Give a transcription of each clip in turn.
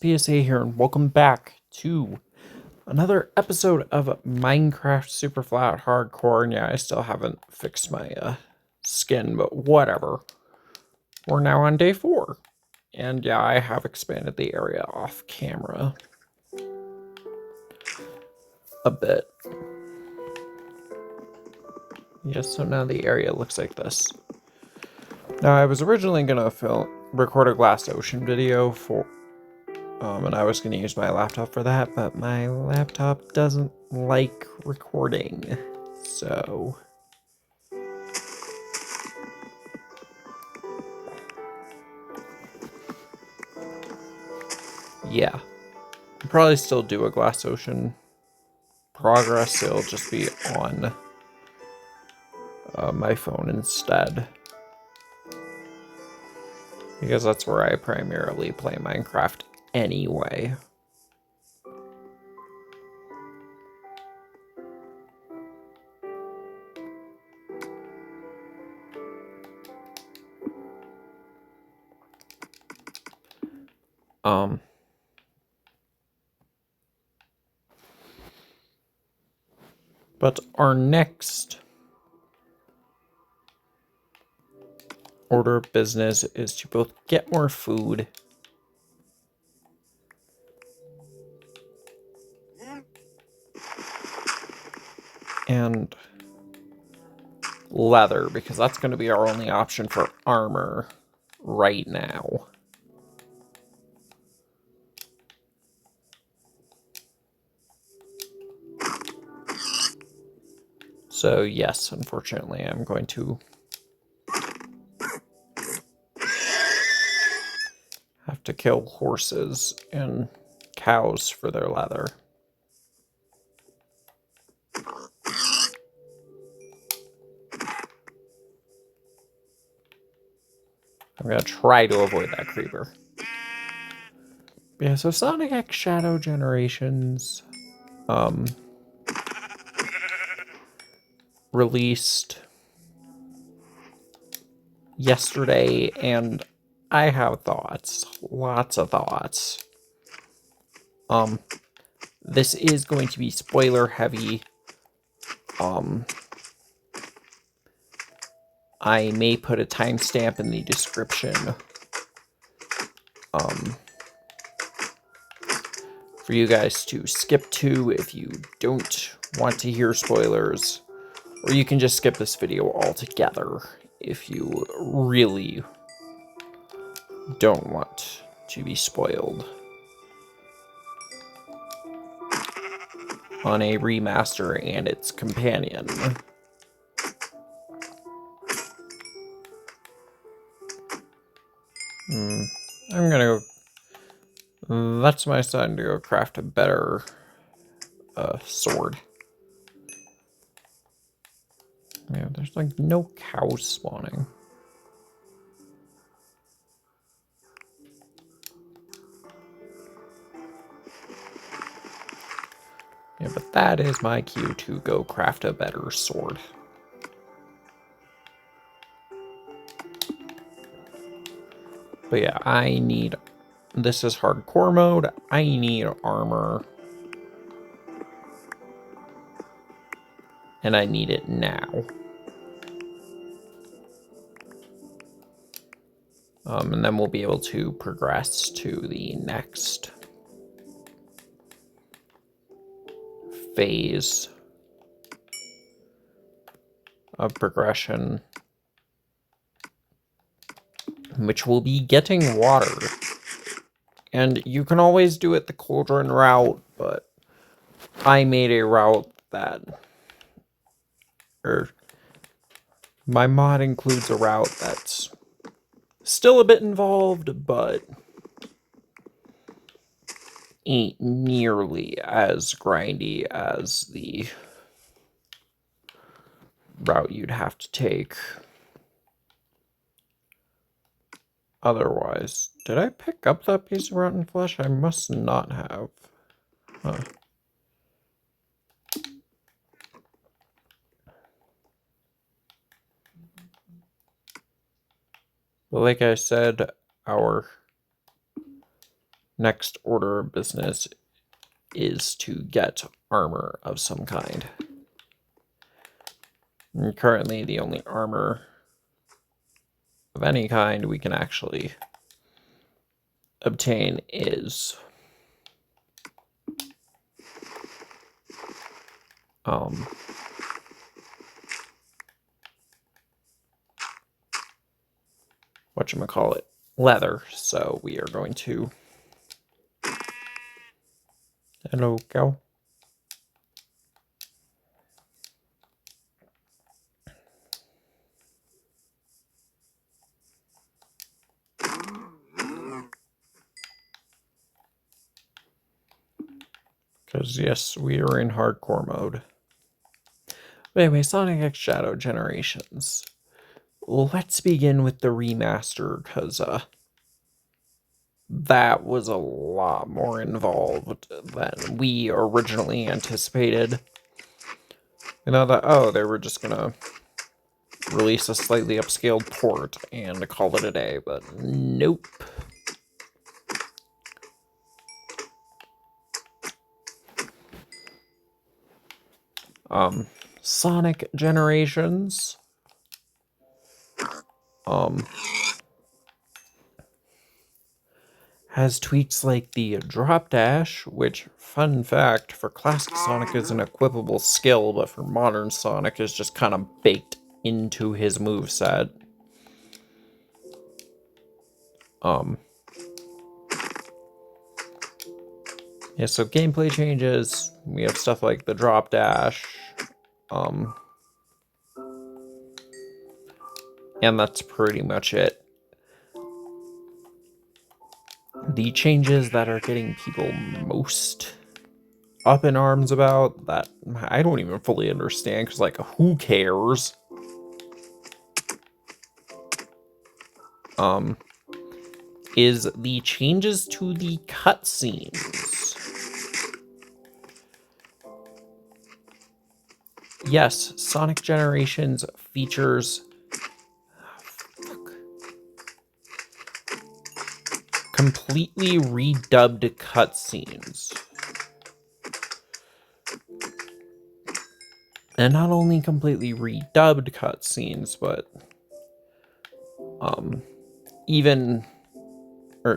PSA here, and welcome back to another episode of Minecraft Superflat Hardcore. And yeah, I still haven't fixed my skin, but whatever. We're now on day 4. And yeah, I have expanded the area off camera a bit. Yes, so now the area looks like this. Now, I was originally going to record a Glass Ocean video for and I was going to use my laptop for that, but my laptop doesn't like recording, so... yeah. I'll probably still do a Glass Ocean progress, it'll just be on my phone instead. Because that's where I primarily play Minecraft anyway. But our next order of business is to both get more food and leather, because that's going to be our only option for armor right now. So yes, unfortunately, I'm going to have to kill horses and cows for their leather. I'm going to try to avoid that creeper. Yeah, so Sonic X Shadow Generations released yesterday, and I have thoughts. Lots of thoughts. This is going to be spoiler heavy. I may put a timestamp in the description. For you guys to skip to if you don't want to hear spoilers. Or you can just skip this video altogether if you really don't want to be spoiled on a remaster and its companion. I'm gonna go... that's my son to go craft a better sword. Yeah, there's like no cows spawning. Yeah, but that is my cue to go craft a better sword. But yeah, I need... this is hardcore mode. I need armor. And I need it now. And then we'll be able to progress to the next phase of progression, which will be getting water. And you can always do it the cauldron route, but I made a route that... my mod includes a route that's still a bit involved, but ain't nearly as grindy as the route you'd have to take otherwise. Did I pick up that piece of rotten flesh? I must not have. Huh. But like I said, our next order of business is to get armor of some kind. And currently, the only armor of any kind we can actually obtain is whatchamacallit, leather. So we are going to... Hello, cow. Because, yes, we are in hardcore mode. But anyway, Sonic X Shadow Generations. Let's begin with the remaster, because that was a lot more involved than we originally anticipated. You know, that, oh, they were just gonna release a slightly upscaled port and call it a day, but nope. Sonic Generations. Has tweaks like the drop dash, which, fun fact, for classic Sonic is an equipable skill, but for modern Sonic is just kind of baked into his moveset. Yeah, so gameplay changes. We have stuff like the drop dash. And that's pretty much it. The changes that are getting people most up in arms about, that I don't even fully understand, because, like, who cares? Is the changes to the cutscenes. Yes, Sonic Generations features completely redubbed cutscenes. And not only completely redubbed cutscenes, but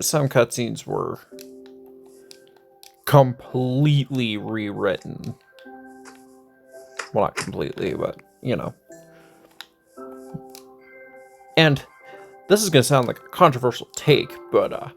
some cutscenes were completely rewritten. Well, not completely, but, you know. And this is going to sound like a controversial take, but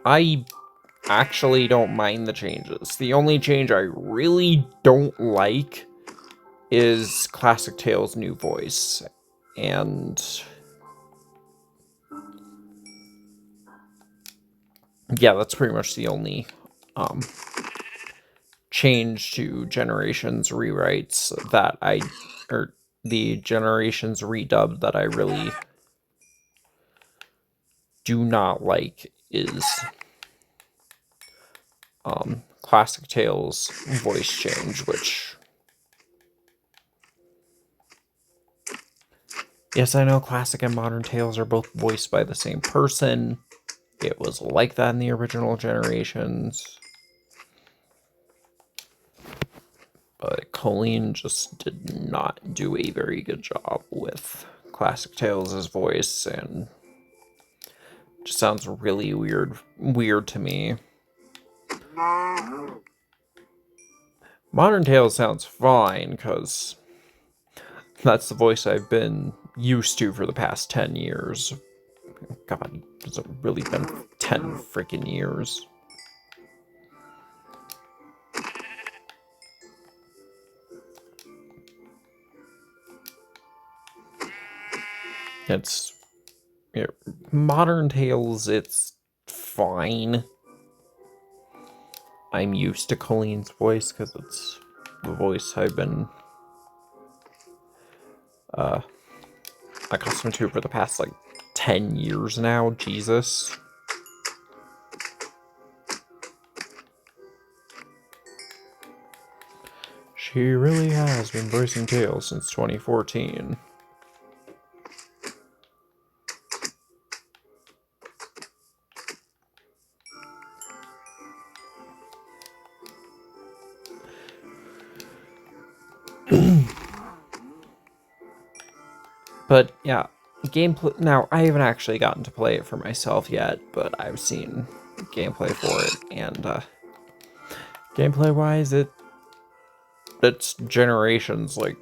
I actually don't mind the changes. The only change I really don't like is Classic Tails' new voice. And yeah, that's pretty much the only change to Generations rewrites that or the Generations redub that I really do not like is Classic Tails' voice change, which, yes, I know Classic and Modern Tales are both voiced by the same person. It was like that in the original Generations. But Colleen just did not do a very good job with Classic Tails' voice, and just sounds really weird to me. Modern Tales sounds fine, because that's the voice I've been used to for the past 10 years. God, has it really been 10 freaking years? It's... yeah, Modern Tales, it's fine. I'm used to Colleen's voice, because it's the voice I've been accustomed to for the past, like, 10 years now. Jesus. She really has been voicing Tails since 2014. But yeah, gameplay. Now, I haven't actually gotten to play it for myself yet, but I've seen gameplay for it, and gameplay-wise, it's Generations. Like,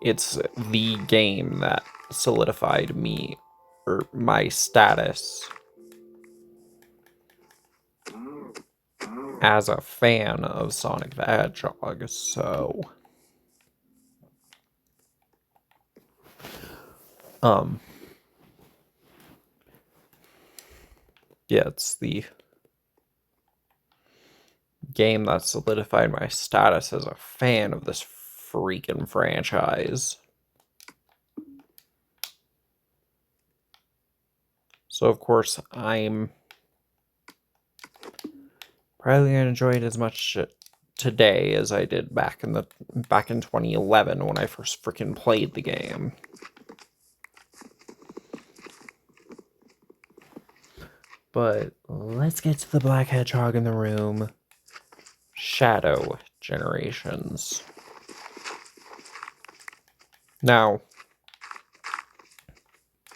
it's the game that solidified me, or my status as a fan of Sonic the Hedgehog, so... Yeah, it's the game that solidified my status as a fan of this freaking franchise. So, of course, I'm probably gonna enjoy it as much today as I did back in 2011 when I first freaking played the game. But let's get to the Black Hedgehog in the room. Shadow Generations. Now,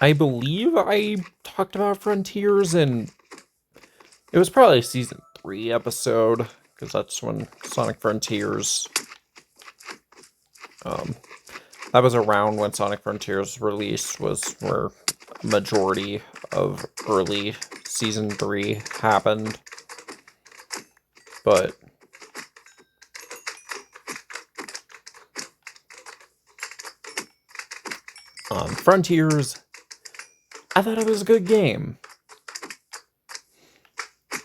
I believe I talked about Frontiers in... It was probably Season 3 episode, because that's when Sonic Frontiers... that was around when Sonic Frontiers released, was where a majority of early Season 3 happened. But... Frontiers, I thought it was a good game.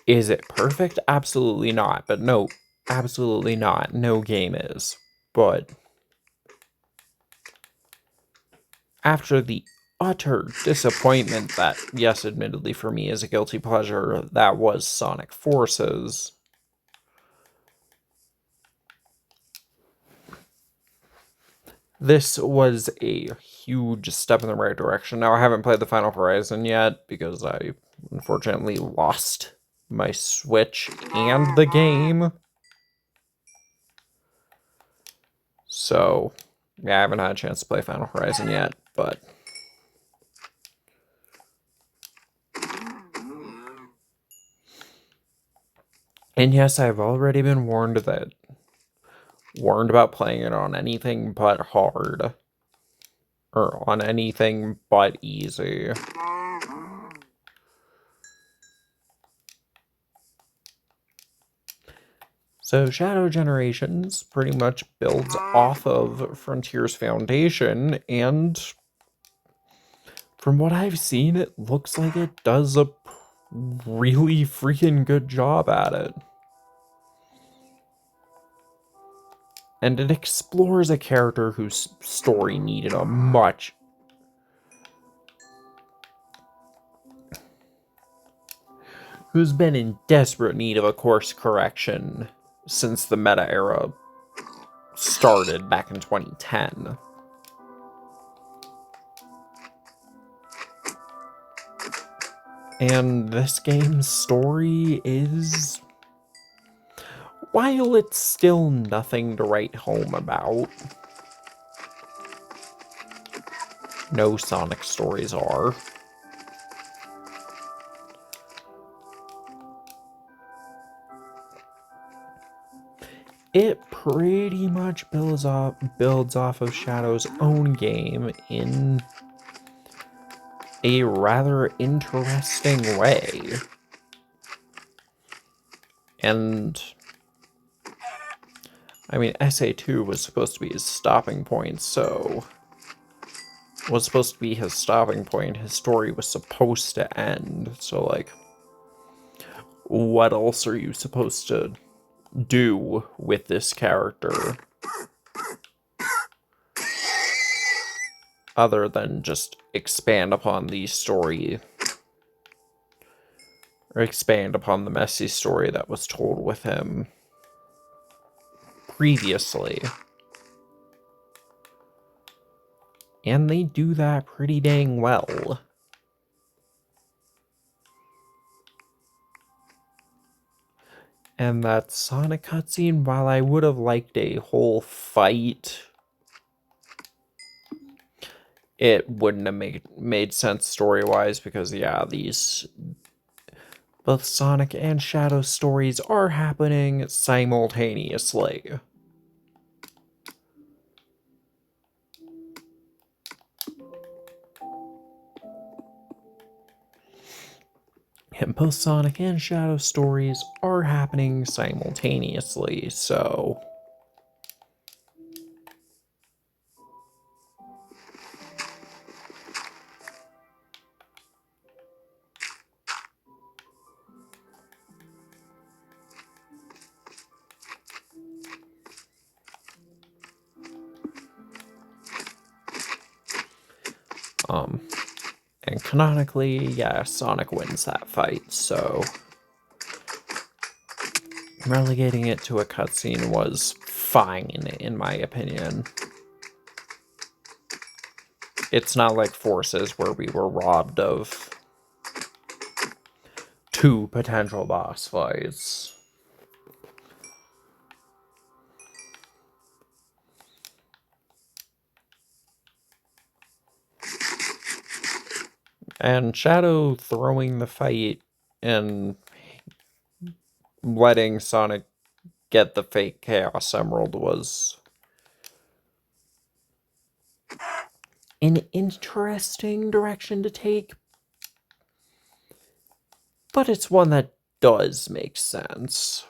Is it perfect? Absolutely not. But no, absolutely not. No game is. But after the utter disappointment that, yes, admittedly for me is a guilty pleasure, that was Sonic Forces, this was a huge step in the right direction. Now, I haven't played the Final Horizon yet because I unfortunately lost my Switch and the game. So, yeah, I haven't had a chance to play Final Horizon yet, but... And yes, I've already been warned about playing it on anything but hard. Or on anything but easy. So Shadow Generations pretty much builds off of Frontier's foundation, and from what I've seen, it looks like it does a really freaking good job at it. And it explores a character whose story needed a much... who's been in desperate need of a course correction since the meta era started back in 2010. And this game's story is... while it's still nothing to write home about, no Sonic stories are, it pretty much builds off of Shadow's own game in a rather interesting way. And I mean, SA2 was supposed to be his stopping point, so... was supposed to be his stopping point. His story was supposed to end, so, like... what else are you supposed to do with this character? Other than just expand upon the story... or expand upon the messy story that was told with him previously. And they do that pretty dang well. And that Sonic cutscene, while I would have liked a whole fight, it wouldn't have made sense story-wise because, yeah, both Sonic and Shadow stories are happening simultaneously. And both Sonic and Shadow stories are happening simultaneously, so... And canonically, yeah, Sonic wins that fight, so... Relegating it to a cutscene was fine, in my opinion. It's not like Forces where we were robbed of 2 potential boss fights. And Shadow throwing the fight and letting Sonic get the fake Chaos Emerald was an interesting direction to take, but it's one that does make sense.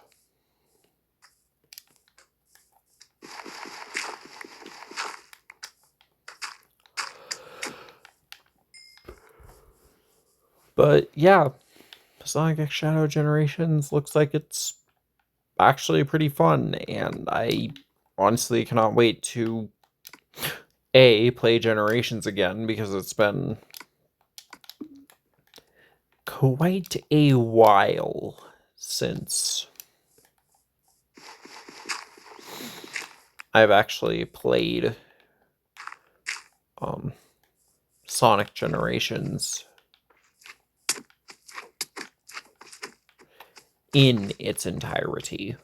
But yeah, Sonic X Shadow Generations looks like it's actually pretty fun, and I honestly cannot wait to play Generations again, because it's been quite a while since I've actually played Sonic Generations in its entirety.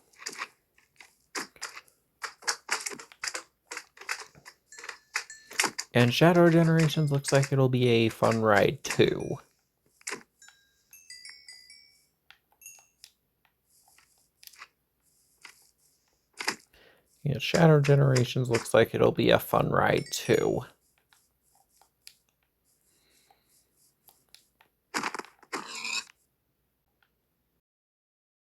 And Shadow Generations looks like it'll be a fun ride too. Yeah, Shadow Generations looks like it'll be a fun ride too.